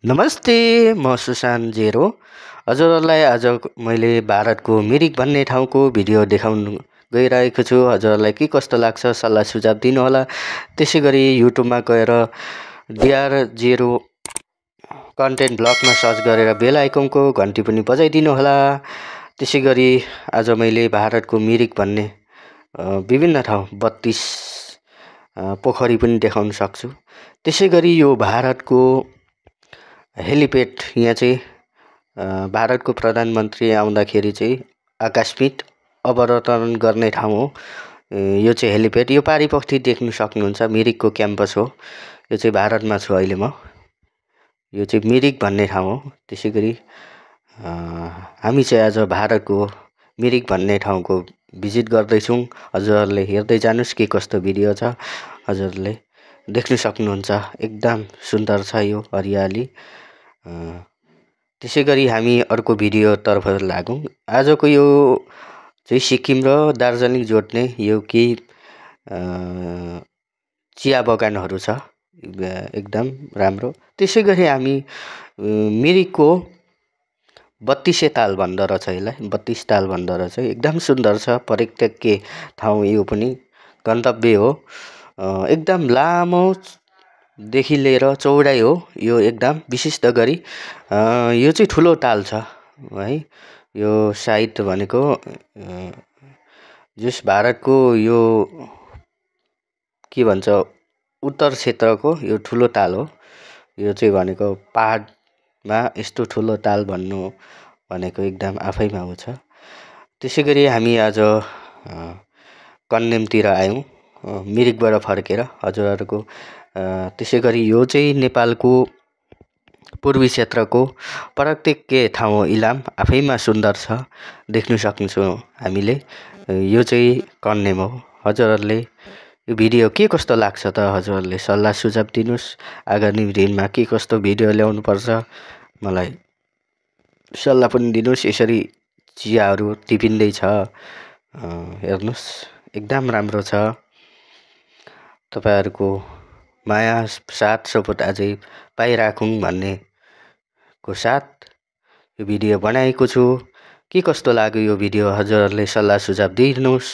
नमस्ते, म सुशान्त जेरो। हजुरहरूलाई आज मैले भारतको मिरिक भन्ने ठाउँको भिडियो देखाउन गइरहेको छु। हजुरहरूलाई के कस्तो लाग्छ सल्लाह सुझाव दिनुहोला। त्यसै गरी युट्युबमा गएर डिआर जेरो कन्टेन्ट ब्लगमा सर्च गरेर बेल आइकनको घन्टी पनि बजाइदिनु होला। त्यसै गरी आज मैले भारतको मिरिक भन्ने विभिन्न ठाउँ 32 पोखरी पनि देखाउन सक्छु। त्यसै गरी यो भारतको हेलिप्याड यहाँ चाहिँ भारतको प्रधानमन्त्री आउँदाखेरि चाहिँ आकस्मिक अवतरण गर्ने ठाउँ हो। यो चाहिँ हेलिप्याड, यो पारिपट्टि देख्न सक्नुहुन्छ मिरिकको क्याम्पस हो। यो चाहिँ भारतमा छु अहिले म। यो चाहिँ मिरिक भन्ने ठाउँ हो। त्यसै गरी हामी चाहिँ आज भारतको मिरिक भन्ने ठाउँको भिजिट गर्दैछौँ। हजुरहरूले हेर्दै जानुहोस् के कस्तो भिडियो छ, हजुरहरूले देख्न सक्नुहुन्छ। एकदम सुन्दर छ यो हरियाली। त्यसै गरी हामी अर्को भिडियोतर्फ लागौँ। आजको यो चाहिँ सिक्किम र दार्जिलिङ जोड्ने यो केही चिया बगानहरू छ, एकदम राम्रो। त्यसै गरी हामी मिरिकको 32 ताल भन्दो रहेछ यसलाई, 32 ताल भन्दो रहेछ। एकदम सुन्दर छ, पर्यटकीय ठाउँ यो पनि गन्तव्य हो। एकदम लामो देखि लिएर चौडाइ हो यो, एकदम विशिष्ट गरी यो चाहिँ ठुलो ताल छ है। यो सायद भनेको जस भारतको यो के भन्छ उत्तर क्षेत्रको यो ठुलो ताल हो। यो चाहिँ भनेको पहाडमा यस्तो ठुलो ताल भन्नु भनेको एकदम आफैमा हो छ। त्यसै गरी हामी आज कन्यामतिर आयौँ मिरिकबाट फर्केर हजुरहरूको। त्यसै गरी यो चाहिँ नेपालको पूर्वी क्षेत्रको पर्यटकीय ठाउँ हो। इलाम आफैमा सुन्दर छ, देख्न सक्छौँ हामीले। यो चाहिँ कन्याम हो। हजुरहरूले यो भिडियो के कस्तो लाग्छ त हजुरहरूले सल्लाह सुझाव दिनुहोस्। आगामी दिनमा के कस्तो भिडियो ल्याउनु पर्छ मलाई सल्लाह पनि दिनुहोस्। यसरी चियाहरू टिपिँदैछ, हेर्नुहोस् एकदम राम्रो छ। तपाईँहरूको माया साथ सपोर्ट अझै पाइराखौँ भन्ने को साथ यो भिडियो बनाएको छु। के कस्तो लाग्यो यो भिडियो हजुरहरूले सल्लाह सुझाव दिनुहोस्।